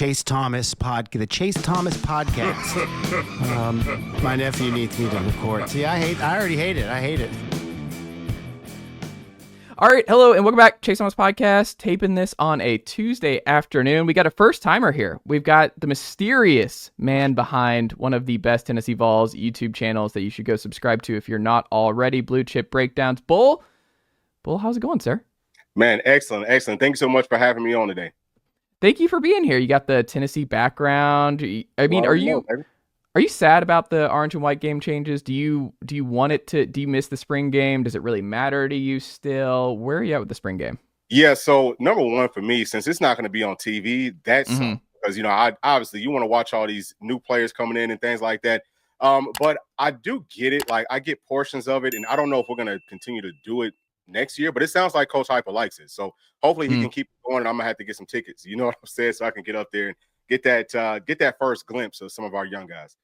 Chase Thomas podcast. My nephew needs me to record. See, I already hate it. I hate it. All right, hello, and welcome back to Chase Thomas Podcast, taping this on a Tuesday afternoon. We got a first-timer here. We've got the mysterious man behind one of the best Tennessee Vols YouTube channels that you should go subscribe to if you're not already, Bluechip Breakdowns. Bull, how's it going, sir? Man, excellent. Thank you so much for having me on today. Thank you for being here. You got the Tennessee background. I mean, are you sad about the orange and white game changes? Do you want it to? Do you miss the spring game? Does it really matter to you still? Where are you at with the spring game? Yeah, so number one for me, since it's not going to be on TV, that's because I obviously you want to watch all these new players coming in and things like that. But I do get it. Like I get portions of it, and I don't know if we're going to continue to do it next year. But it sounds like Coach Heupel likes it, so hopefully he can keep going. And I'm gonna have to get some tickets. You know what I'm saying? So I can get up there and get that first glimpse of some of our young guys.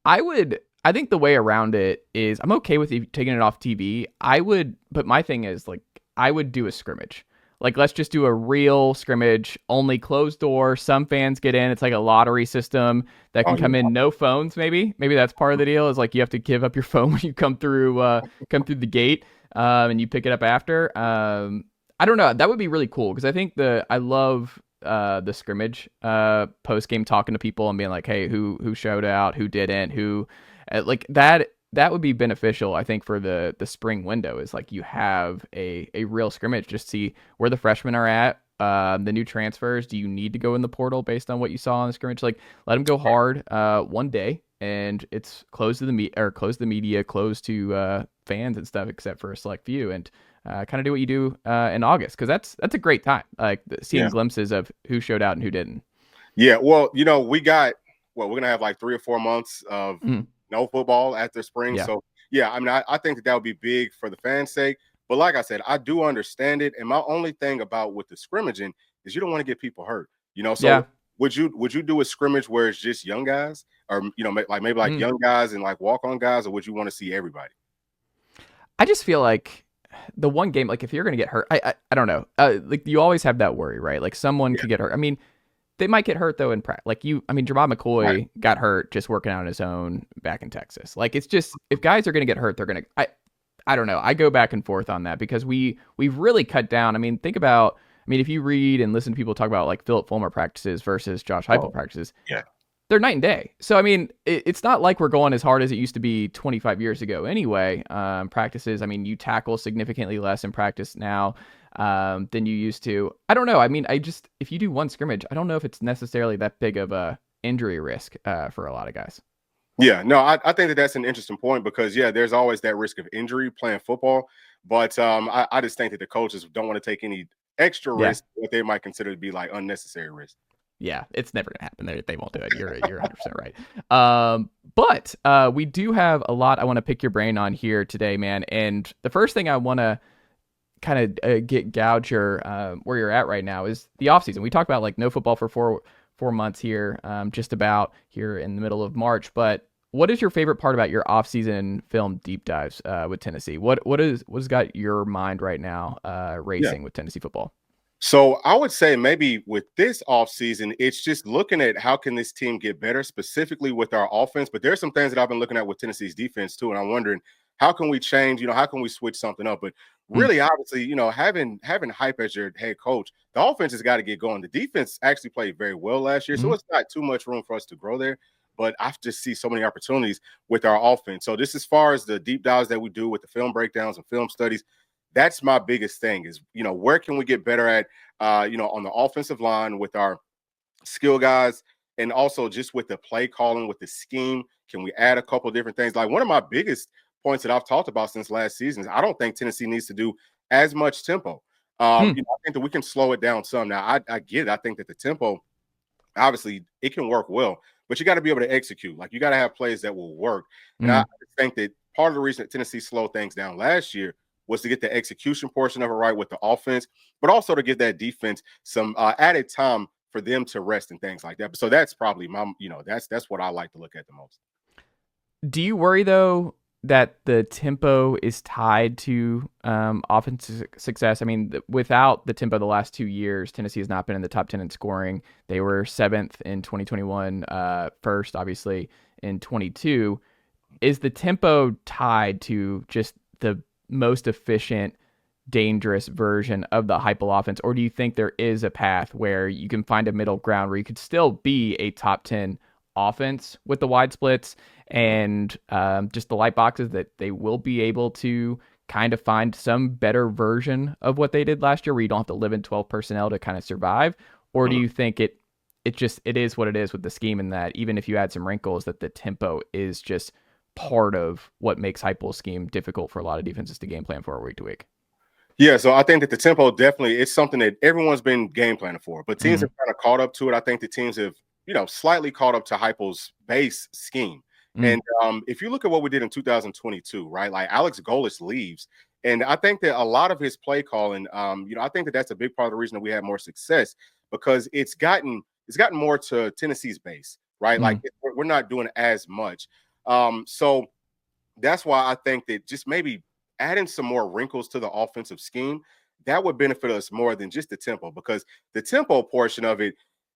I think the way around it is I'm okay with you taking it off TV. But my thing is like I would do a scrimmage. Like let's just do a real scrimmage, only closed door. Some fans get in. It's like a lottery system that can come in. No phones, maybe. Maybe that's part of the deal. Is like you have to give up your phone when you come through the gate, and you pick it up after. I don't know. That would be really cool because I think I love the scrimmage post game, talking to people and being like, hey, who showed out, who didn't, who like that would be beneficial. I think for the spring window is like you have a real scrimmage, just see where the freshmen are at, the new transfers. Do you need to go in the portal based on what you saw on the scrimmage? Like let them go hard one day, and it's closed to the media, closed to fans and stuff except for a select few, and kind of do what you do in August, because that's a great time, like seeing glimpses of who showed out and who didn't. Yeah, well, we're gonna have like 3 or 4 months of no football after spring. Yeah. So yeah, I mean, I think that would be big for the fans' sake. But like I said, I do understand it, and my only thing about with the scrimmaging is you don't want to get people hurt. So would you do a scrimmage where it's just young guys, or maybe young guys and like walk-on guys, or would you want to see everybody? I just feel like the one game, like if you're going to get hurt, I don't know. Like you always have that worry, right? Like someone could get hurt. I mean, they might get hurt though in practice. Like Jermod McCoy got hurt just working out on his own back in Texas. Like it's just, if guys are going to get hurt, they're going to, I don't know. I go back and forth on that because we've really cut down. I mean, think about, if you read and listen to people talk about like Philip Fulmer practices versus Josh Heupel practices. Yeah. They're night and day. So, it's not like we're going as hard as it used to be 25 years ago anyway. Practices, you tackle significantly less in practice now than you used to. I don't know. If you do one scrimmage, I don't know if it's necessarily that big of a injury risk for a lot of guys. Yeah, no, I think that's an interesting point because, there's always that risk of injury playing football. But I just think that the coaches don't want to take any extra risk, what they might consider to be like unnecessary risk. Yeah, it's never gonna happen. They won't do it. You're 100% right. But we do have a lot I want to pick your brain on here today, man. And the first thing I want to kind of gauge your where you're at right now is the offseason. We talked about like no football for four months here, just about here in the middle of March. But what is your favorite part about your offseason film deep dives with Tennessee? What's got your mind right now racing with Tennessee football? So I would say maybe with this offseason, it's just looking at how can this team get better, specifically with our offense. But there's some things that I've been looking at with Tennessee's defense too, and I'm wondering how can we change? How can we switch something up? But really, obviously, having Hype as your head coach, the offense has got to get going. The defense actually played very well last year, so it's not too much room for us to grow there. But I just see so many opportunities with our offense. So this, as far as the deep dives that we do with the film breakdowns and film studies, that's my biggest thing is, where can we get better at, on the offensive line with our skill guys, and also just with the play calling, with the scheme. Can we add a couple of different things? Like one of my biggest points that I've talked about since last season is I don't think Tennessee needs to do as much tempo. I think that we can slow it down some. Now, I get it. I think that the tempo, obviously, it can work well, but you got to be able to execute. Like you got to have plays that will work. And I think that part of the reason that Tennessee slowed things down last year was to get the execution portion of it right with the offense, but also to give that defense some added time for them to rest and things like that. So that's probably that's what I like to look at the most. Do you worry though that the tempo is tied to offensive success? I mean, without the tempo the last 2 years, Tennessee has not been in the top 10 in scoring. They were 7th in 2021, first, obviously, in 22. Is the tempo tied to just the most efficient, dangerous version of the Heupel offense, or do you think there is a path where you can find a middle ground where you could still be a top 10 offense with the wide splits and just the light boxes, that they will be able to kind of find some better version of what they did last year where you don't have to live in 12 personnel to kind of survive? Or do you think it is what it is with the scheme, and that even if you add some wrinkles, that the tempo is just part of what makes Heupel's scheme difficult for a lot of defenses to game plan for week to week? Yeah, so I think that the tempo definitely is something that everyone's been game planning for, but teams have kind of caught up to it. I think the teams have, slightly caught up to Heupel's base scheme. And if you look at what we did in 2022, right, like Alex Golis leaves, and I think that a lot of his play calling, I think that that's a big part of the reason that we had more success, because it's gotten more to Tennessee's base, right? Like we're not doing as much. So that's why I think that just maybe adding some more wrinkles to the offensive scheme, that would benefit us more than just the tempo, because the tempo portion of it,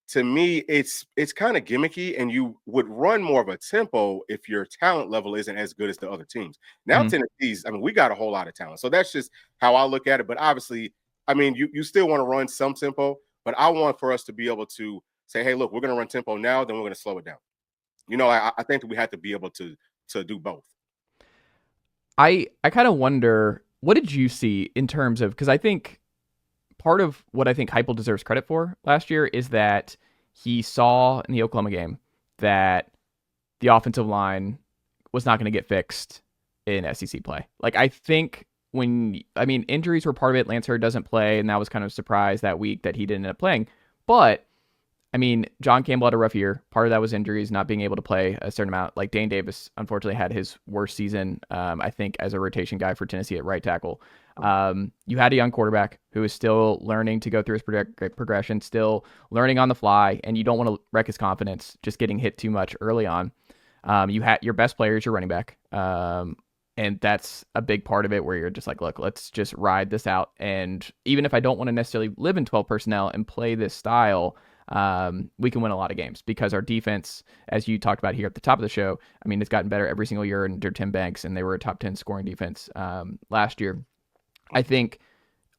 to me, it's kind of gimmicky, and you would run more of a tempo if your talent level isn't as good as the other teams. Now, Tennessee's, I mean, we got a whole lot of talent. So that's just how I look at it. But obviously, I mean, you still want to run some tempo, but I want for us to be able to say, hey, look, we're going to run tempo now, then we're going to slow it down. I think that we have to be able to do both. I kind of wonder, what did you see in terms of, because I think part of what I think Heupel deserves credit for last year is that he saw in the Oklahoma game that the offensive line was not going to get fixed in SEC play. Like, I think injuries were part of it. Lance Hurd doesn't play, and that was kind of a surprise that week that he didn't end up playing. But I mean, John Campbell had a rough year. Part of that was injuries, not being able to play a certain amount. Like Dane Davis, unfortunately, had his worst season, I think, as a rotation guy for Tennessee at right tackle. You had a young quarterback who is still learning to go through his progression, still learning on the fly, and you don't want to wreck his confidence just getting hit too much early on. You had your best player is your running back, and that's a big part of it, where you're just like, look, let's just ride this out. And even if I don't want to necessarily live in 12 personnel and play this style, we can win a lot of games, because our defense, as you talked about here at the top of the show, I mean, it's gotten better every single year under Tim Banks, and they were a top 10 scoring defense last year. I think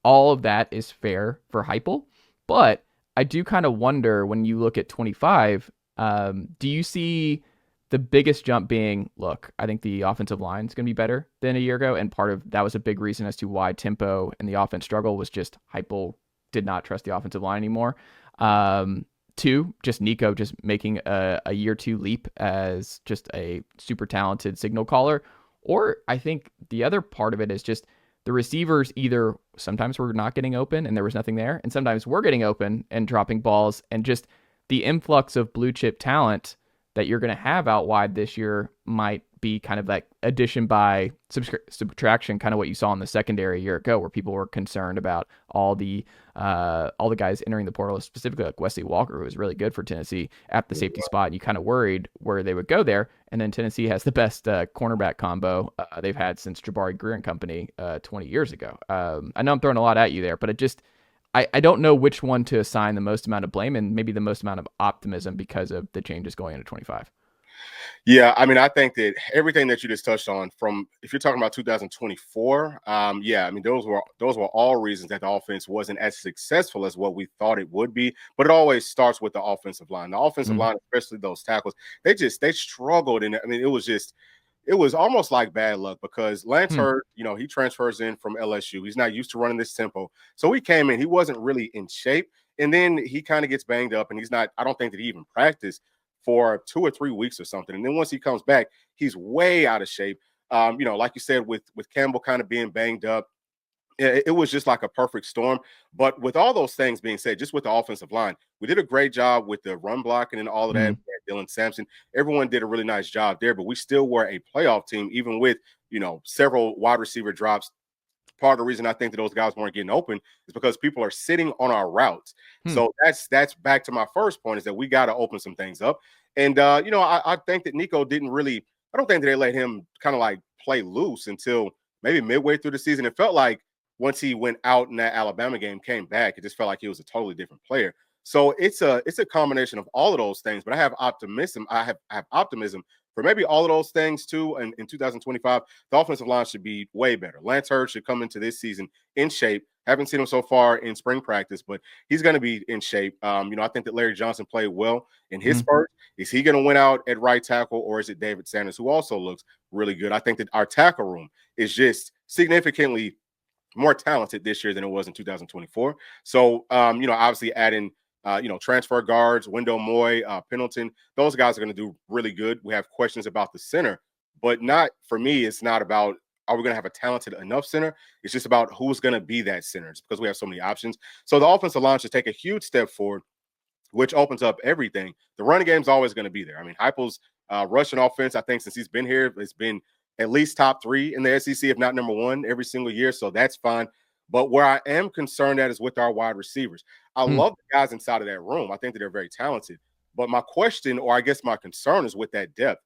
all of that is fair for Heupel, but I do kind of wonder, when you look at 25, do you see the biggest jump being, look, I think the offensive line is going to be better than a year ago, and part of that was a big reason as to why tempo and the offense struggle was just Heupel did not trust the offensive line anymore. 2, just Nico just making a year 2 leap as just a super talented signal caller. Or I think the other part of it is just the receivers, either sometimes we're not getting open and there was nothing there, and sometimes we're getting open and dropping balls, and just the influx of blue chip talent that you're going to have out wide this year might be kind of like addition by subtraction, kind of what you saw in the secondary a year ago, where people were concerned about all the guys entering the portal, specifically like Wesley Walker, who was really good for Tennessee at the safety spot. And you kind of worried where they would go there. And then Tennessee has the best cornerback combo they've had since Jabari Greer and company 20 years ago. I know I'm throwing a lot at you there, but I don't know which one to assign the most amount of blame and maybe the most amount of optimism because of the changes going into 25. Yeah, I mean, I think that everything that you just touched on, from if you're talking about 2024, I mean, those were all reasons that the offense wasn't as successful as what we thought it would be. But it always starts with the offensive line. The offensive line, especially those tackles, they struggled. And I mean, it was almost like bad luck, because Lance Hurd, he transfers in from LSU. He's not used to running this tempo. So he came in, he wasn't really in shape. And then he kind of gets banged up, and I don't think that he even practiced for 2 or 3 weeks or something. And then once he comes back, he's way out of shape. Like you said, with Campbell kind of being banged up, it was just like a perfect storm. But with all those things being said, just with the offensive line, we did a great job with the run blocking and all of that. Dylan Sampson, everyone did a really nice job there, but we still were a playoff team, even with, several wide receiver drops. Part of the reason I think that those guys weren't getting open is because people are sitting on our routes. So that's back to my first point, is that we got to open some things up. And, I think that Nico didn't really I don't think that they let him kind of like play loose until maybe midway through the season. It felt like once he went out in that Alabama game, came back, it just felt like he was a totally different player. So it's a combination of all of those things. But I have optimism. I have optimism for maybe all of those things too. And in 2025, the offensive line should be way better. Lance Hurd should come into this season in shape. Haven't seen him so far in spring practice, but he's going to be in shape. I think that Larry Johnson played well in his spurt. Is he going to win out at right tackle, or is it David Sanders, who also looks really good? I think that our tackle room is just significantly more talented this year than it was in 2024. So, obviously adding, transfer guards, Wendell Moy, Pendleton, those guys are going to do really good. We have questions about the center, but not for me. It's not about, are we going to have a talented enough center? It's just about who's going to be that center. It's because we have so many options. So the offensive line should take a huge step forward, which opens up everything. The running game is always going to be there. I mean, Heupel's rushing offense, I think since he's been here, it's been at least top 3 in the SEC, if not number 1 every single year. So that's fine. But where I am concerned at is with our wide receivers. I love the guys inside of that room. I think that they're very talented. But my question, or I guess my concern, is with that depth.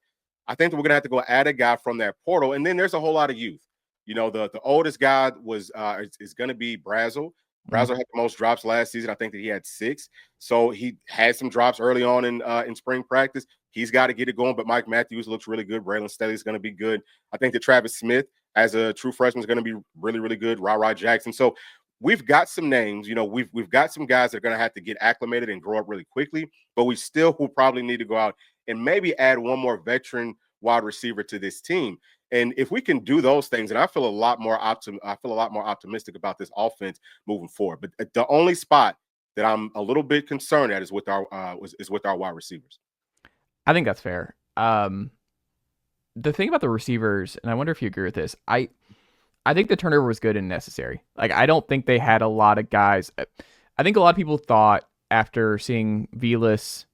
I think that we're going to have to go add a guy from that portal. And then there's a whole lot of youth. The oldest guy is going to be Brazel. Brazel had the most drops last season. I think that he had 6. So he had some drops early on in spring practice. He's got to get it going. But Mike Matthews looks really good. Braylon Staley is going to be good. I think that Travis Smith, as a true freshman, is going to be really, really good. Ra Jackson. So we've got some names. We've got some guys that are going to have to get acclimated and grow up really quickly. But we still will probably need to go out and maybe add one more veteran wide receiver to this team. And if we can do those things, and I feel a lot more optimistic about this offense moving forward. But the only spot that I'm a little bit concerned at is with our wide receivers. I think that's fair. The thing about the receivers, and I wonder if you agree with this, I think the turnover was good and necessary. Like, I don't think they had a lot of guys. I think a lot of people thought after seeing Velas,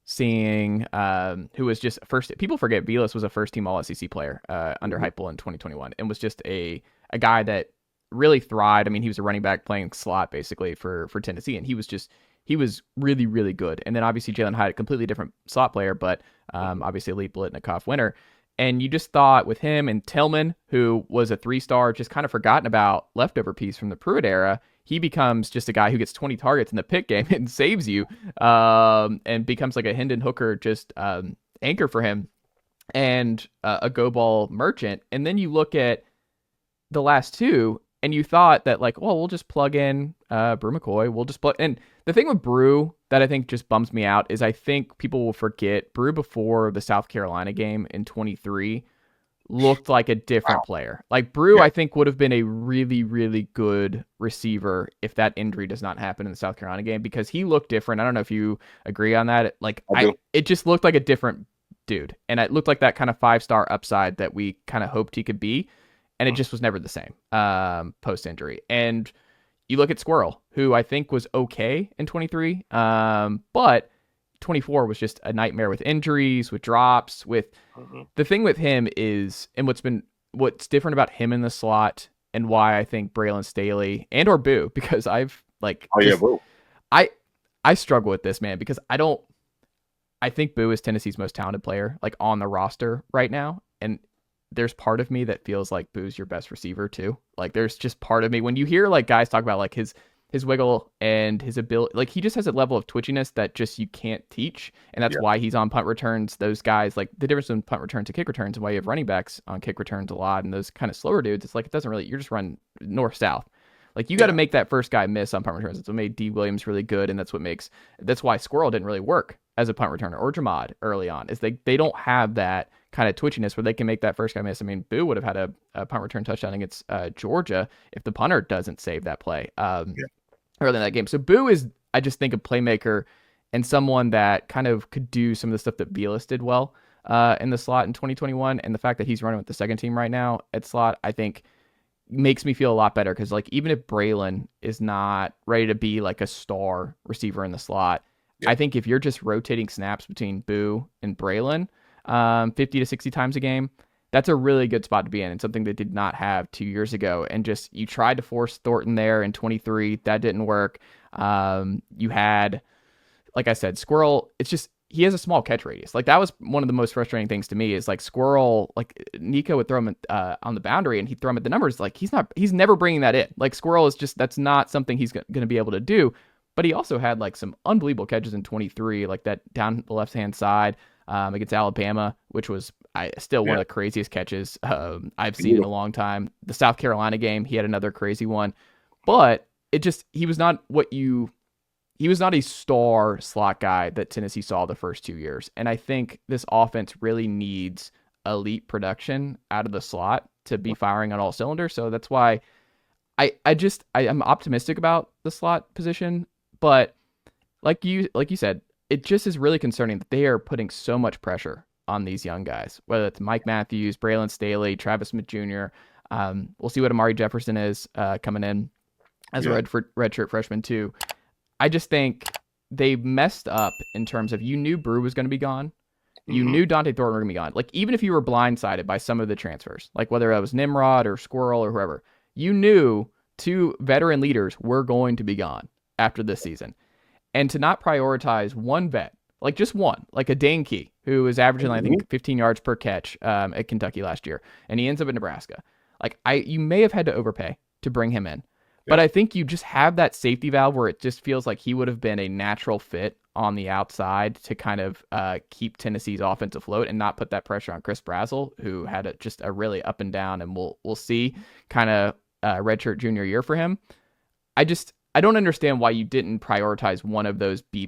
who was just first, people forget Velas was a first-team All-SEC player under Heupel in 2021, and was just a guy that really thrived. I mean, he was a running back playing slot basically for Tennessee, and he was really, really good. And then obviously Jalen Hyatt, a completely different slot player, but obviously elite Blitnikoff winner. And you just thought with him and Tillman, who was a 3-star, just kind of forgotten about leftover piece from the Pruitt era, he becomes just a guy who gets 20 targets in the pit game and saves you, and becomes like a Hendon Hooker, just anchor for him, and a go ball merchant. And then you look at the last 2, and you thought that, like, well, we'll just plug in Brew McCoy. We'll just plug. And the thing with Brew that I think just bums me out is I think people will forget Brew before the South Carolina game in 23 looked like a different player. Like, Brew, I think, would have been a really, really good receiver if that injury does not happen in the South Carolina game, because he looked different. I don't know if you agree on that. Like, it just looked like a different dude, and it looked like that kind of 5-star upside that we kind of hoped he could be. And it just was never the same post-injury. And you look at Squirrel, who I think was okay in 23, but 24 was just a nightmare with injuries, with drops. The thing with him is, and what's different about him in the slot, and why I think Braylon Staley or Boo, because I've Boo. I struggle with this, man, because I think Boo is Tennessee's most talented player, like, on the roster right now. And there's part of me that feels like Boo's your best receiver too. Like, there's just part of me when you hear like guys talk about like his wiggle and his ability, like, he just has a level of twitchiness that just you can't teach. And that's why he's on punt returns. Those guys, like, the difference in punt return to kick returns, and why you have running backs on kick returns a lot, and those kind of slower dudes, it's like, it doesn't really, you're just running north-south. Like, you got to make that first guy miss on punt returns. That's what made D. Williams really good. And that's why Squirrel didn't really work as a punt returner, or Jamad early on, is they don't have that kind of twitchiness where they can make that first guy miss. I mean, Boo would have had a punt return touchdown against Georgia if the punter doesn't save that play early in that game. So Boo is, I just think, a playmaker and someone that kind of could do some of the stuff that Velas did well in the slot in 2021. And the fact that he's running with the second team right now at slot, I think, makes me feel a lot better, because, like, even if Braylon is not ready to be like a star receiver in the slot, I think if you're just rotating snaps between Boo and Braylon 50 to 60 times a game, that's a really good spot to be in, and something they did not have 2 years ago. And just, you tried to force Thornton there in 23, that didn't work. You had, like I said, Squirrel, it's just, he has a small catch radius. Like that was one of the most frustrating things to me is like Squirrel, like Nico would throw him on the boundary and he'd throw him at the numbers. Like he's never bringing that in. Like Squirrel is just, that's not something he's going to be able to do. But he also had like some unbelievable catches in 23, like that down the left-hand side against Alabama, which was still one of the craziest catches I've seen in a long time. The South Carolina game, he had another crazy one. But he was not a star slot guy that Tennessee saw the first 2 years. And I think this offense really needs elite production out of the slot to be firing on all cylinders. So that's why I'm optimistic about the slot position. But like you said, it just is really concerning that they are putting so much pressure on these young guys, whether it's Mike Matthews, Braylon Staley, Travis Smith Jr. We'll see what Amari Jefferson is coming in as a redshirt freshman too. I just think they messed up in terms of, you knew Brew was going to be gone. You knew Dante Thornton were going to be gone. Like, even if you were blindsided by some of the transfers, like whether that was Nimrod or Squirrel or whoever, you knew 2 veteran leaders were going to be gone after this season. And to not prioritize one vet, like just one, like a Dane Key, who was averaging, I think, 15 yards per catch at Kentucky last year, and he ends up in Nebraska. Like, you may have had to overpay to bring him in. But I think you just have that safety valve where it just feels like he would have been a natural fit on the outside to kind of keep Tennessee's offense afloat and not put that pressure on Chris Brazzell, who had just a really up and down, and we'll see kind of redshirt junior year for him. I don't understand why you didn't prioritize one of those B+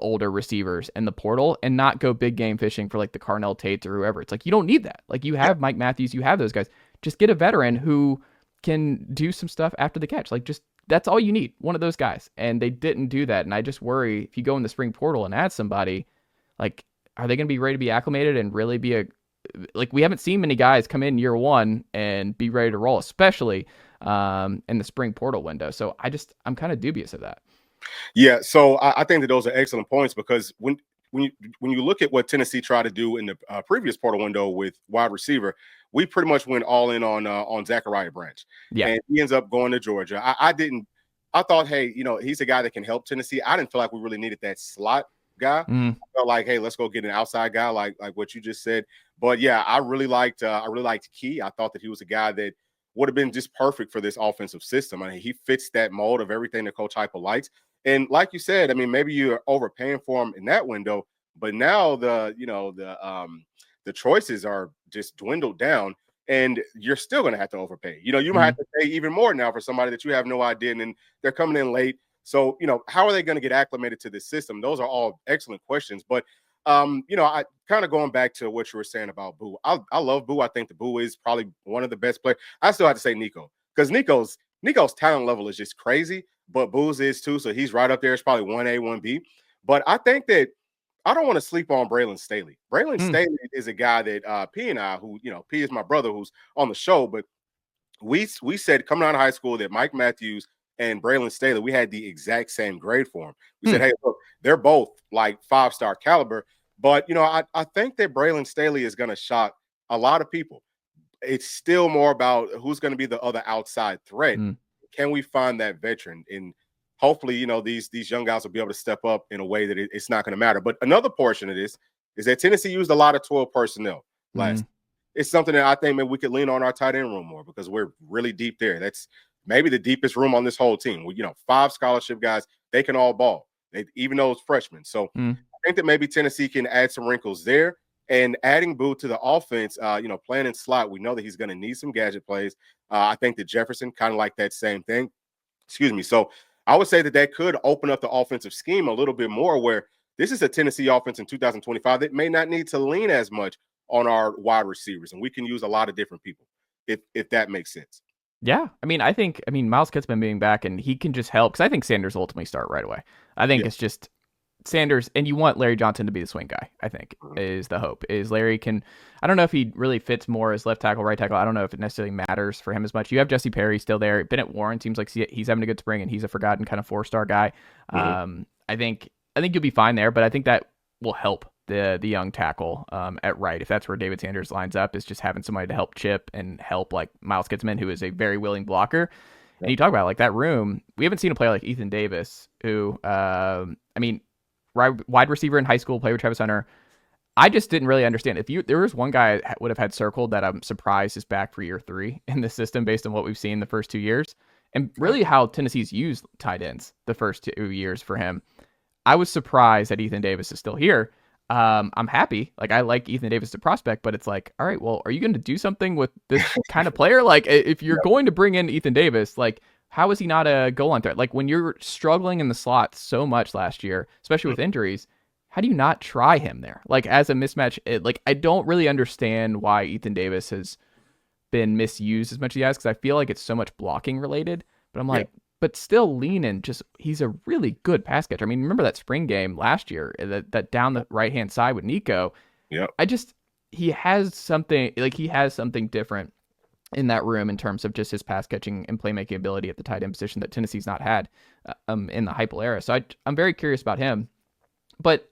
older receivers in the portal and not go big game fishing for like the Carnell Tates or whoever. It's like, you don't need that. Like, you have Mike Matthews, you have those guys. Just get a veteran who can do some stuff after the catch. Like, just, that's all you need, one of those guys. And they didn't do that. And I just worry, if you go in the spring portal and add somebody, like, are they going to be ready to be acclimated and really be like, we haven't seen many guys come in year one and be ready to roll, especially in the spring portal window. So I'm kind of dubious of that. Yeah. So I think that those are excellent points, because when you look at what Tennessee tried to do in the previous portal window with wide receiver, we pretty much went all in on Zachariah Branch. Yeah. And he ends up going to Georgia. I thought, hey, he's a guy that can help Tennessee. I didn't feel like we really needed that slot guy. I felt like, hey, let's go get an outside guy, like what you just said. But yeah, I really liked Key. I thought that he was a guy that would have been just perfect for this offensive system. I mean, he fits that mold of everything that Coach Heupel likes. And like you said, I mean, maybe you're overpaying for him in that window, but now the choices are just dwindled down, and you're still going to have to overpay. You might have to pay even more now for somebody that you have no idea, and they're coming in late. So, how are they going to get acclimated to this system? Those are all excellent questions. But, I kind of going back to what you were saying about Boo. I love Boo. I think the Boo is probably one of the best players. I still have to say Nico, because Nico's talent level is just crazy, but Boo's is too. So he's right up there. It's probably 1A, 1B. But I think that I don't want to sleep on Braylon Staley. Braylon Staley is a guy that P and I, who, P is my brother who's on the show, but we said coming out of high school that Mike Matthews and Braylon Staley, we had the exact same grade for him. We said, hey, look, they're both like 5-star caliber. But, I think that Braylon Staley is going to shock a lot of people. It's still more about who's going to be the other outside threat. Can we find that veteran? And hopefully, these young guys will be able to step up in a way that it's not going to matter. But another portion of this is that Tennessee used a lot of 12 personnel last. It's something that I think maybe we could lean on our tight end room more, because we're really deep there. That's maybe the deepest room on this whole team. 5 scholarship guys, they can all ball, even those freshmen. So I think that maybe Tennessee can add some wrinkles there. And adding Boo to the offense, playing in slot, we know that he's going to need some gadget plays. I think that Jefferson kind of like that same thing. Excuse me. So I would say that could open up the offensive scheme a little bit more, where this is a Tennessee offense in 2025 that may not need to lean as much on our wide receivers, and we can use a lot of different people, if that makes sense. Yeah. I mean, Miles Kitzman being back, and he can just help, because I think Sanders will ultimately start right away. I think it's just Sanders, and you want Larry Johnson to be the swing guy, I think, is the hope. Is Larry I don't know if he really fits more as left tackle, right tackle. I don't know if it necessarily matters for him as much. You have Jesse Perry still there. Bennett Warren seems like he's having a good spring, and he's a forgotten kind of 4-star guy. I think you'll be fine there, but I think that will help the young tackle at right, if that's where David Sanders lines up, is just having somebody to help chip and help like Miles Kitzman, who is a very willing blocker. And you talk about like that room, we haven't seen a player like Ethan Davis, who wide receiver in high school, played with Travis Hunter. I just didn't really understand. There was one guy I would have had circled that I'm surprised is back for year 3 in the system based on what we've seen the first 2 years, and really how Tennessee's used tight ends the first 2 years for him. I was surprised that Ethan Davis is still here. I'm happy. Like, I like Ethan Davis as a prospect, but it's like, all right, well, are you going to do something with this kind of player? Like, if you're going to bring in Ethan Davis, like, how is he not a goal line threat? Like, when you're struggling in the slot so much last year, especially with injuries, how do you not try him there? Like, as a mismatch, I don't really understand why Ethan Davis has been misused as much as he has, because I feel like it's so much blocking related. But I'm like, but still lean in. He's a really good pass catcher. I mean, remember that spring game last year, that down the right hand side with Nico. Yeah. He has something different in that room in terms of just his pass catching and playmaking ability at the tight end position that Tennessee's not had in the Heupel era. So I'm very curious about him. But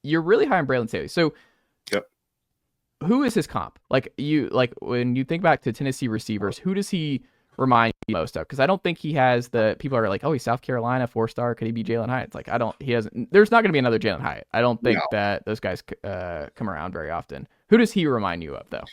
you're really high on Braylon Staley. So who is his comp? Like, when you think back to Tennessee receivers, who does he remind you most of? Because I don't think he has the people are like, oh, he's South Carolina 4-star. Could he be Jalen Hyatt? It's like, he hasn't. There's not going to be another Jalen Hyatt. I don't think that those guys come around very often. Who does he remind you of, though?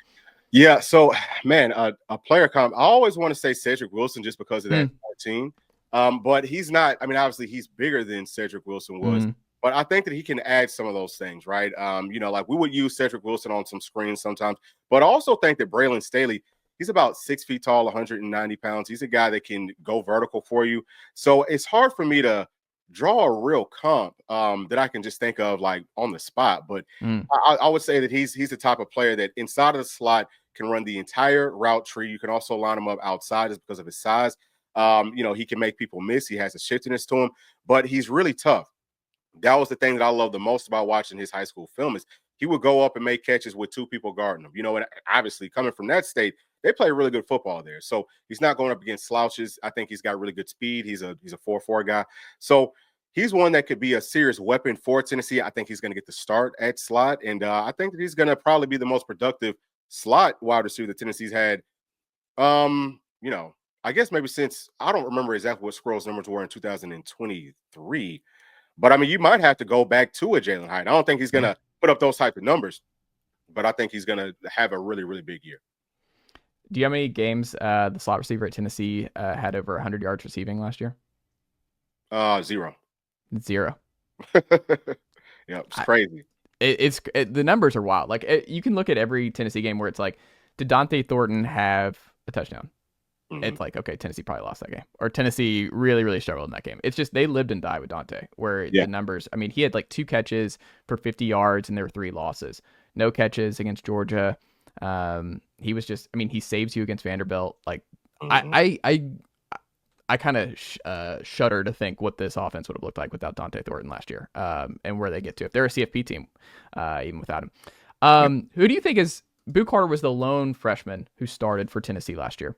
Yeah. So, man, a player comp. I always want to say Cedric Wilson just because of that team. But he's not. I mean, obviously, he's bigger than Cedric Wilson was. But I think that he can add some of those things, right? Like we would use Cedric Wilson on some screens sometimes, but I also think that Braylon Staley, he's about 6 feet tall, 190 pounds. He's a guy that can go vertical for you. So it's hard for me to draw a real comp that I can just think of like on the spot. But I would say that he's the type of player that inside of the slot can run the entire route tree. You can also line him up outside just because of his size. He can make people miss. He has a shiftiness to him, but he's really tough. That was the thing that I love the most about watching his high school film is he would go up and make catches with 2 people guarding him. And obviously coming from that state, they play really good football there. So he's not going up against slouches. I think he's got really good speed. He's a 4-4 guy. So he's one that could be a serious weapon for Tennessee. I think he's going to get the start at slot. And I think that he's going to probably be the most productive slot wide receiver that Tennessee's had. I guess maybe since I don't remember exactly what Squirrel's numbers were in 2023. But, I mean, you might have to go back to a Jalen Hyatt. I don't think he's going to put up those type of numbers, but I think he's going to have a really, really big year. Do you have any games the slot receiver at Tennessee had over 100 yards receiving last year? 0. 0. Yeah, it's crazy. The numbers are wild. Like, you can look at every Tennessee game where it's like, did Dante Thornton have a touchdown? It's like, okay, Tennessee probably lost that game. Or Tennessee really, really struggled in that game. It's just they lived and died with Dante, where the numbers, I mean, he had like 2 catches for 50 yards and there were 3 losses. No catches against Georgia. He was just, I mean, he saves you against Vanderbilt. Like, I kind of shudder to think what this offense would have looked like without Dante Thornton last year, and where they get to if they're a CFP team, even without him. Who do you think is, Boo Carter was the lone freshman who started for Tennessee last year.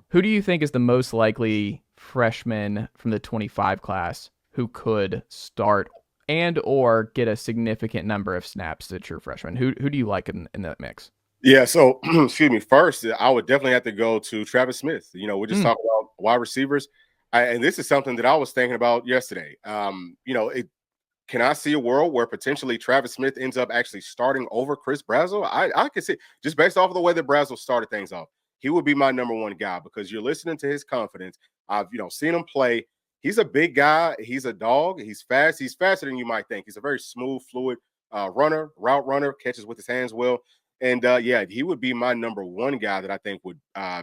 Who do you think is the most likely freshman from the 25 class who could start and or get a significant number of snaps as a true freshman? Who do you like in that mix? Yeah, so excuse me. First, I would definitely have to go to Travis Smith. We're just talking about wide receivers, and this is something that I was thinking about yesterday. Can I see a world where potentially Travis Smith ends up actually starting over Chris Brazzell? I can see, just based off of the way that Brazzell started things off, he would be my number 1 guy because you're listening to his confidence. I've seen him play. He's a big guy. He's a dog. He's fast. He's faster than you might think. He's a very smooth, fluid route runner, catches with his hands well. And he would be my number 1 guy that I think would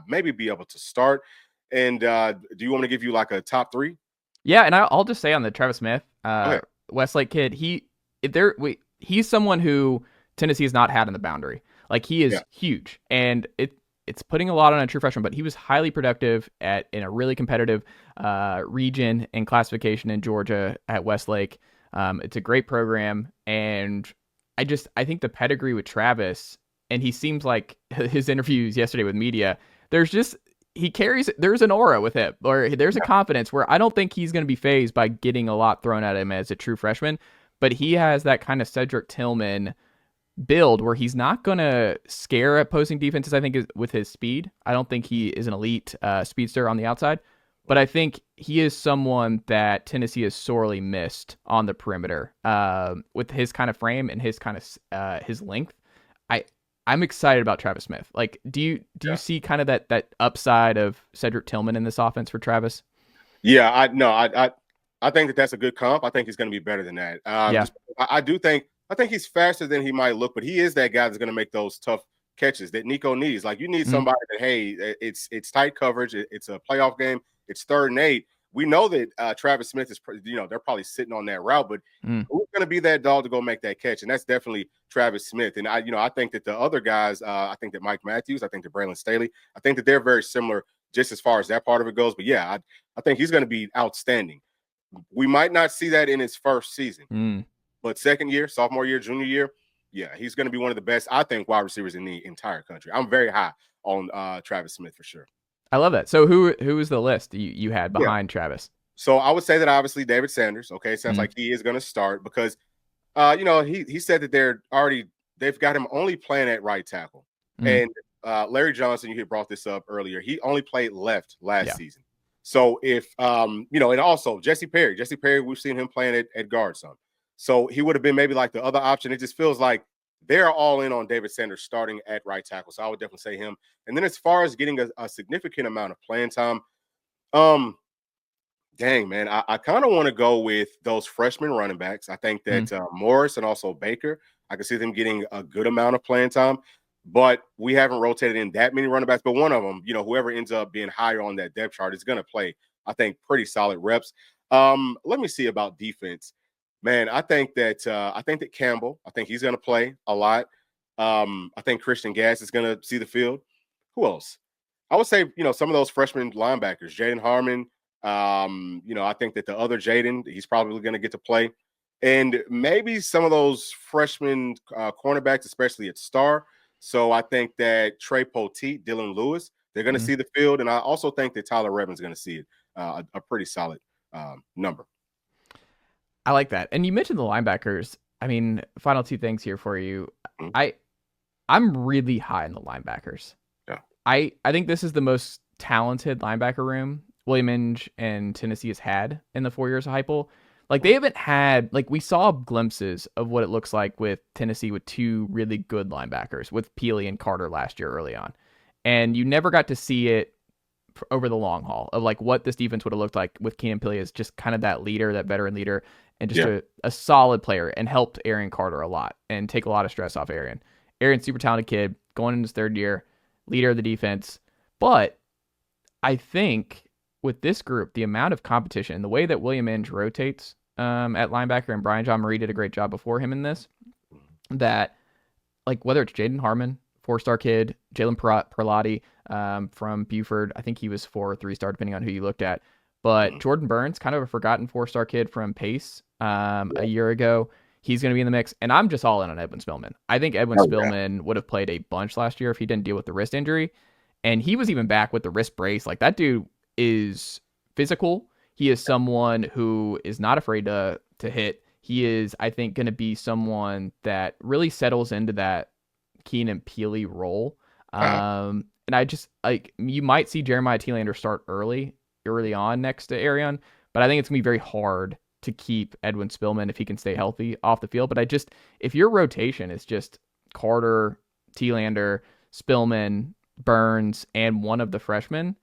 maybe be able to start. And do you want me to give you like a top 3? Yeah, and I'll just say on the Travis Smith, Westlake kid, he's someone who Tennessee has not had in the boundary. Like, he is huge, and it's putting a lot on a true freshman, but he was highly productive in a really competitive region and classification in Georgia at Westlake. It's a great program, and I think the pedigree with Travis, and he seems like his interviews yesterday with media, there's an aura with him, or there's a confidence where I don't think he's going to be fazed by getting a lot thrown at him as a true freshman, but he has that kind of Cedric Tillman build where he's not going to scare opposing defenses, I think, with his speed. I don't think he is an elite speedster on the outside, but I think he is someone that Tennessee has sorely missed on the perimeter with his kind of frame and his kind of his length. I'm excited about Travis Smith. Like, do you see kind of that upside of Cedric Tillman in this offense for Travis? Yeah, I think that's a good comp. I think he's going to be better than that. I think he's faster than he might look, but he is that guy that's going to make those tough catches that Nico needs. Like, you need somebody that, hey, it's tight coverage. It's a playoff game. It's 3rd and 8. We know that Travis Smith is, they're probably sitting on that route, but who's going to be that dog to go make that catch? And that's definitely Travis Smith. And I think that the other guys, I think that Mike Matthews, I think that Braylon Staley, I think that they're very similar just as far as that part of it goes. But yeah, I think he's going to be outstanding. We might not see that in his first season, but second year, sophomore year, junior year, yeah, he's going to be one of the best, I think, wide receivers in the entire country. I'm very high on Travis Smith for sure. I love that. So who is the list you had behind Travis? So I would say that obviously David Sanders. Okay, sounds like he is going to start because, he said that they've got him only playing at right tackle, and Larry Johnson, you had brought this up earlier. He only played left last season. So if and also Jesse Perry, we've seen him playing at guard some. So he would have been maybe like the other option. It just feels like they're all in on David Sanders starting at right tackle. So I would definitely say him. And then as far as getting a significant amount of playing time, dang, man, I kind of want to go with those freshman running backs. I think that Morris and also Baker, I can see them getting a good amount of playing time. But we haven't rotated in that many running backs. But one of them, whoever ends up being higher on that depth chart is going to play, I think, pretty solid reps. Let me see about defense. Man, I think that Campbell, I think he's going to play a lot. I think Christian Gass is going to see the field. Who else? I would say, some of those freshman linebackers, Jaden Harmon. I think that the other Jaden, he's probably going to get to play. And maybe some of those freshman cornerbacks, especially at star. So I think that Trey Poteet, Dylan Lewis, they're going to see the field. And I also think that Tyler Revin's going to see it, a pretty solid number. I like that. And you mentioned the linebackers. I mean, final 2 things here for you. I'm really high in the linebackers. Yeah. I think this is the most talented linebacker room William Inge and Tennessee has had in the 4 years of Heupel. Like, they haven't had, like, we saw glimpses of what it looks like with Tennessee with 2 really good linebackers with Peely and Carter last year early on. And you never got to see it over the long haul of like what this defense would have looked like with Keenan Peely as just kind of that leader, that veteran leader, and just a solid player, and helped Arian Carter a lot and take a lot of stress off Arian. Arian's super talented kid, going into his 3rd year, leader of the defense. But I think with this group, the amount of competition, the way that William Inge rotates at linebacker, and Brian John Marie did a great job before him in this, that like whether it's Jaden Harmon, 4-star kid, Jalen Perlotti from Buford, I think he was 4 or 3-star depending on who you looked at, but Jordan Burns, kind of a forgotten 4-star kid from Pace a year ago. He's going to be in the mix, and I'm just all in on Edwin Spillman. I think Edwin Spillman would have played a bunch last year if he didn't deal with the wrist injury, and he was even back with the wrist brace. Like, that dude is physical. He is someone who is not afraid to hit. He is, I think, going to be someone that really settles into that Keenan Peely role. And I just, like, you might see Jeremiah Thielander start early on next to Arian, but I think it's going to be very hard to keep Edwin Spillman if he can stay healthy off the field. But if your rotation is just Carter, Thielander, Spillman, Burns, and one of the freshmen,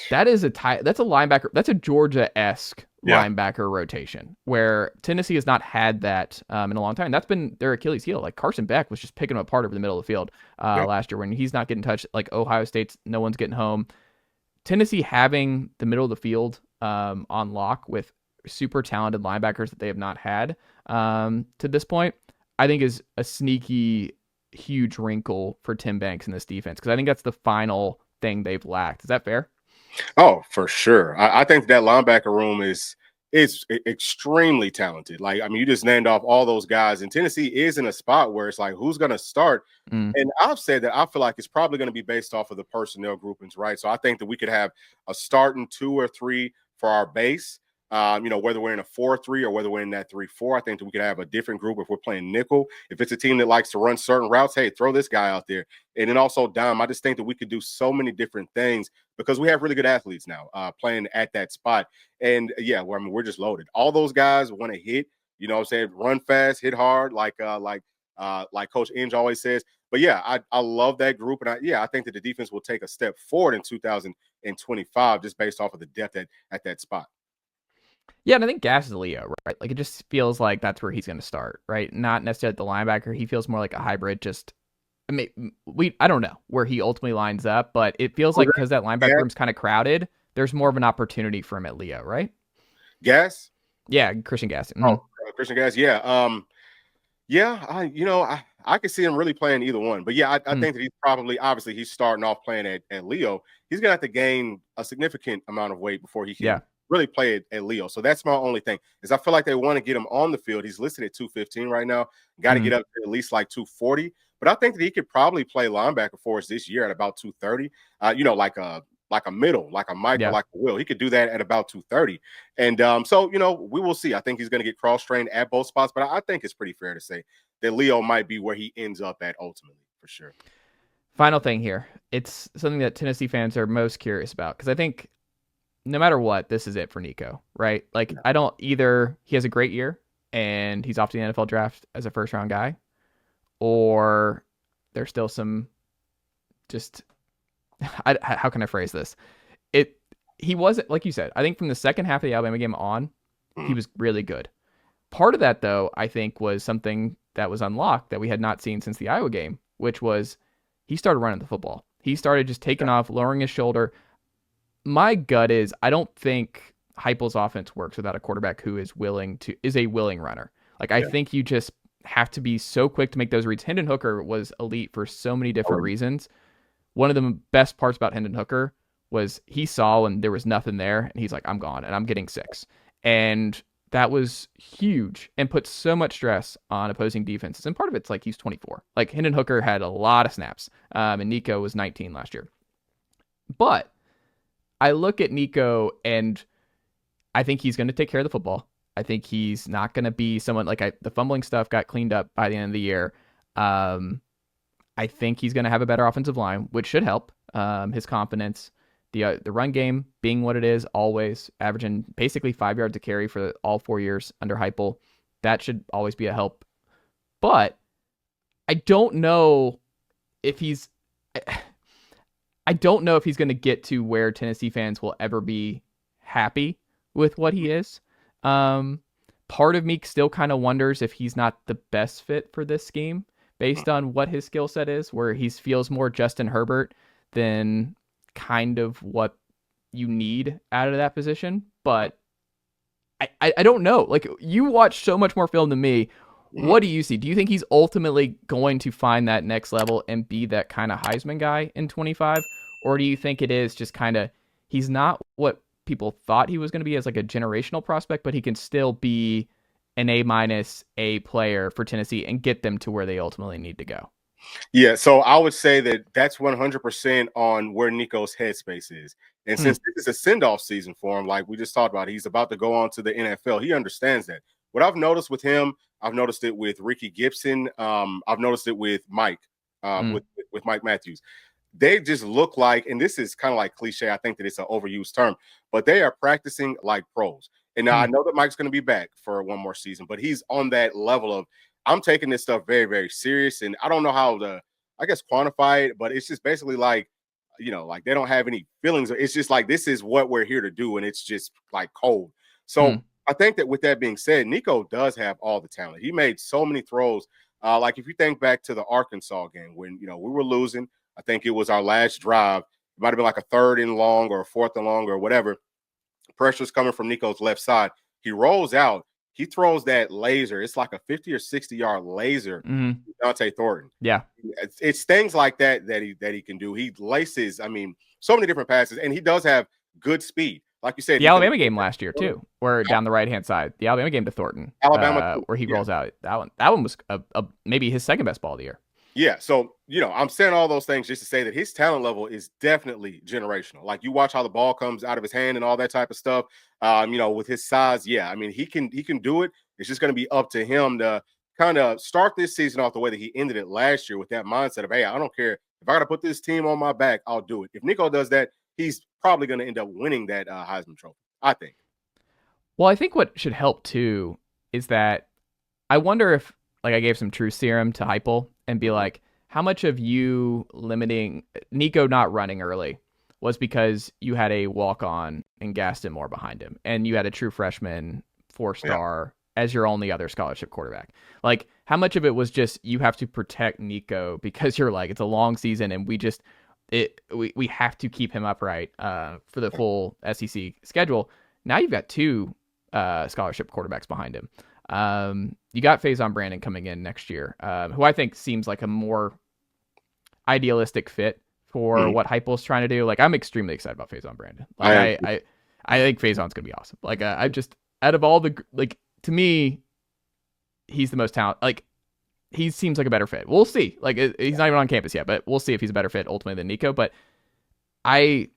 that's a linebacker. That's a Georgia-esque linebacker rotation where Tennessee has not had that in a long time. That's been their Achilles heel. Like, Carson Beck was just picking them apart over the middle of the field last year when he's not getting touched. Like, Ohio State's, no one's getting home. Tennessee having the middle of the field on lock with super talented linebackers that they have not had to this point, I think is a sneaky, huge wrinkle for Tim Banks in this defense, because I think that's the final thing they've lacked. Is that fair? Oh, for sure. I think that linebacker room is extremely talented. Like, I mean, you just named off all those guys, and Tennessee is in a spot where it's like, who's going to start? And I've said that I feel like it's probably going to be based off of the personnel groupings, right? So I think that we could have a starting 2 or 3 for our base, Whether we're in a 4-3 or whether we're in that 3-4, I think that we could have a different group if we're playing nickel. If it's a team that likes to run certain routes, hey, throw this guy out there. And then also dime. I just think that we could do so many different things because we have really good athletes now playing at that spot. And yeah, we're just loaded. All those guys want to hit, run fast, hit hard, like Coach Inge always says. But yeah, I love that group. And I think that the defense will take a step forward in 2025 just based off of the depth at that spot. Yeah, and I think Gas is Leo, right? Like, it just feels like that's where he's going to start, right? Not necessarily at the linebacker. He feels more like a hybrid. I don't know where he ultimately lines up, but it feels like because that linebacker room's kind of crowded, there's more of an opportunity for him at Leo, right? Gas? Yeah, Christian Gas. Mm-hmm. Oh, Christian Gas, yeah. I could see him really playing either one. But yeah, I think that he's starting off playing at Leo. He's going to have to gain a significant amount of weight before he can really play at Leo. So that's my only thing is I feel like they want to get him on the field. He's listed at 215 right now. Got to get up to at least like 240. But I think that he could probably play linebacker for us this year at about 230. Like a middle, like a Mike or like a Will. He could do that at about 230. And we will see. I think he's going to get cross-trained at both spots, but I think it's pretty fair to say that Leo might be where he ends up at ultimately, for sure. Final thing here. It's something that Tennessee fans are most curious about because I think no matter what, this is it for Nico, right? Like, he has a great year and he's off to the NFL draft as a first-round guy, or there's still some just... how can I phrase this? He wasn't, like you said, I think from the second half of the Alabama game on, he was really good. Part of that, though, I think was something that was unlocked that we had not seen since the Iowa game, which was he started running the football. He started just taking off, lowering his shoulder. My gut is I don't think Heupel's offense works without a quarterback who is a willing runner. Like, I think you just have to be so quick to make those reads. Hendon Hooker was elite for so many different reasons. One of the best parts about Hendon Hooker was he saw and there was nothing there, and he's like, I'm gone, and I'm getting 6. And that was huge and put so much stress on opposing defenses. And part of it's like he's 24. Like, Hendon Hooker had a lot of snaps, and Nico was 19 last year. But I look at Nico, and I think he's going to take care of the football. I think he's not going to be someone like the fumbling stuff got cleaned up by the end of the year. I think he's going to have a better offensive line, which should help his confidence. The run game being what it is, always averaging basically 5 yards a carry for all 4 years under Heupel. That should always be a help. But I don't know if he's going to get to where Tennessee fans will ever be happy with what he is. Part of me still kind of wonders if he's not the best fit for this scheme based on what his skill set is, where he feels more Justin Herbert than kind of what you need out of that position. But I don't know. Like, you watch so much more film than me. What do you see? Do you think he's ultimately going to find that next level and be that kind of Heisman guy in 25? Or do you think it is just kind of, he's not what people thought he was going to be as like a generational prospect, but he can still be an A- player for Tennessee and get them to where they ultimately need to go? Yeah, so I would say that that's 100% on where Nico's headspace is. And since this is a send-off season for him, like we just talked about, he's about to go on to the NFL. He understands that. What I've noticed with him, I've noticed it with Ricky Gibson. I've noticed it with Mike, with Mike Matthews. They just look like, and this is kind of like cliche, I think that it's an overused term, but they are practicing like pros. And now I know that Mike's going to be back for one more season, but he's on that level of, I'm taking this stuff very, very serious. And I don't know how to, I guess, quantify it, but it's just basically like, like they don't have any feelings. It's just like, this is what we're here to do. And it's just like cold. So I think that with that being said, Nico does have all the talent. He made so many throws. Like if you think back to the Arkansas game when, we were losing, I think it was our last drive. It might have been like a 3rd and long or a 4th and long or whatever. Pressure's coming from Nico's left side. He rolls out. He throws that laser. It's like a 50 or 60-yard laser to Dante Thornton. Yeah. It's things like that he can do. He laces, so many different passes, and he does have good speed. Like you said. The Alabama game last year, too, where down the right-hand side. The Alabama game to Thornton. Where he rolls out. That one was maybe his second best ball of the year. Yeah, so, I'm saying all those things just to say that his talent level is definitely generational. Like, you watch how the ball comes out of his hand and all that type of stuff. With his size, yeah, I mean, he can do it. It's just going to be up to him to kind of start this season off the way that he ended it last year with that mindset of, hey, I don't care. If I got to put this team on my back, I'll do it. If Nico does that, he's probably going to end up winning that Heisman Trophy, I think. Well, I think what should help too is that I wonder if, like, I gave some truth serum to Heupel and be like, how much of you limiting Nico not running early was because you had a walk-on and Gaston Moore behind him, and you had a true freshman 4-star as your only other scholarship quarterback? Like, how much of it was just you have to protect Nico because you're like, it's a long season and we have to keep him upright for the full SEC schedule. Now you've got 2 scholarship quarterbacks behind him. You got Faison Brandon coming in next year, who I think seems like a more idealistic fit for what Heupel's trying to do. Like, I'm extremely excited about Faison Brandon. Like, I think Faison's gonna be awesome. Like, I just, out of all the, like, to me, he's the most talented. Like, he seems like a better fit. We'll see. Like, he's not even on campus yet, but we'll see if he's a better fit ultimately than Nico. But I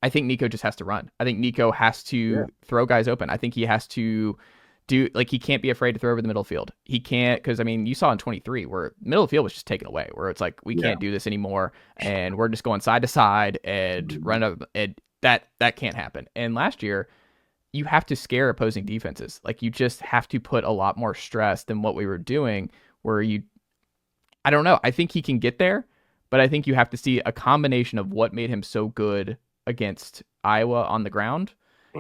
think Nico just has to run. I think Nico has to throw guys open. I think he has to do, like, he can't be afraid to throw over the middle field. He can't, because, I mean, you saw in 23 where middle of the field was just taken away, where it's like, we can't do this anymore, and we're just going side to side and run up, and that can't happen. And last year, you have to scare opposing defenses. Like, you just have to put a lot more stress than what we were doing, where I don't know. I think he can get there, but I think you have to see a combination of what made him so good against Iowa on the ground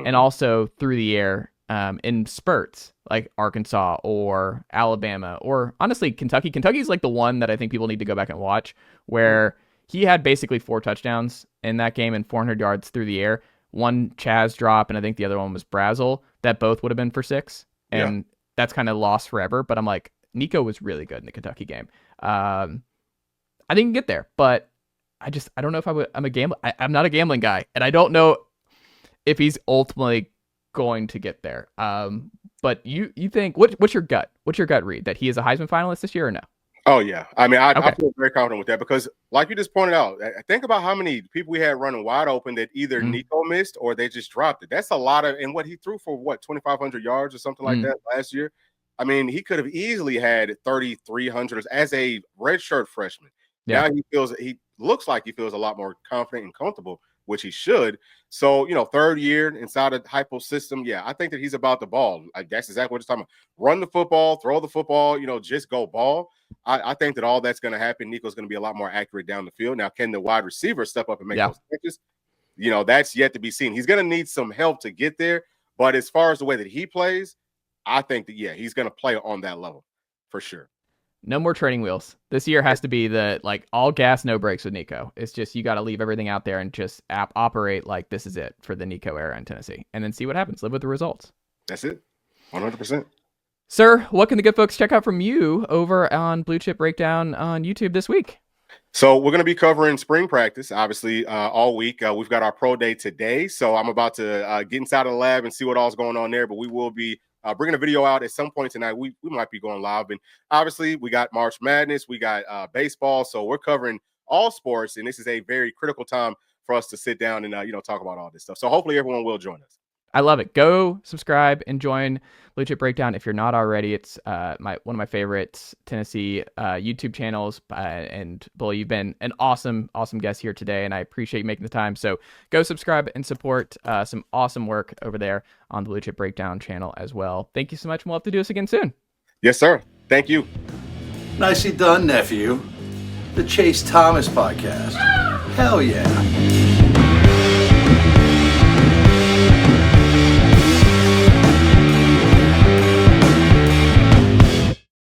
and also through the air in spurts, like Arkansas or Alabama or honestly Kentucky. Kentucky's like the one that I think people need to go back and watch, where he had basically 4 touchdowns in that game and 400 yards through the air. One Chaz drop, and I think the other one was Brazel, that both would have been for 6. And that's kind of lost forever. But I'm like, Nico was really good in the Kentucky game. I think he can get there, but I don't know if I'm not a gambling guy, and I don't know if he's ultimately going to get there. But you think, what's your gut? What's your gut read? That he is a Heisman finalist this year or no? Oh, yeah. I mean, I feel very confident with that because, like you just pointed out, think about how many people we had running wide open that either Nico missed or they just dropped it. That's a lot of, and what he threw for 2,500 yards or something like that last year. I mean, he could have easily had 3,300 as a redshirt freshman. Yeah. Now he looks like he feels a lot more confident and comfortable, which he should. So, third year inside of Heupel's system. Yeah, I think that he's about the ball. That's exactly what he's talking about. Run the football, throw the football, just go ball. I think that all that's going to happen. Nico's going to be a lot more accurate down the field. Now, can the wide receiver step up and make those catches? That's yet to be seen. He's going to need some help to get there. But as far as the way that he plays, I think that, he's going to play on that level for sure. No more training wheels. This year has to be the, like, all gas, no brakes with Nico. It's just, you got to leave everything out there and just operate like this is it for the Nico era in Tennessee, and then see what happens. Live with the results. That's it. 100%. Sir, what can the good folks check out from you over on Bluechip Breakdown on YouTube this week? So we're going to be covering spring practice, obviously, all week. We've got our pro day today, so I'm about to get inside of the lab and see what all's going on there, but we will be bringing a video out at some point tonight. We might be going live. And obviously, we got March Madness. We got baseball. So we're covering all sports. And this is a very critical time for us to sit down and, talk about all this stuff. So hopefully everyone will join us. I love it. Go subscribe and join Bluechip Breakdown if you're not already. It's one of my favorite Tennessee YouTube channels. And Bull, you've been an awesome guest here today, and I appreciate you making the time. So go subscribe and support some awesome work over there on the Bluechip Breakdown channel as well. Thank you so much, and we'll have to do this again soon. Yes, sir. Thank you. Nicely done, nephew. The Chase Thomas Podcast. Hell yeah.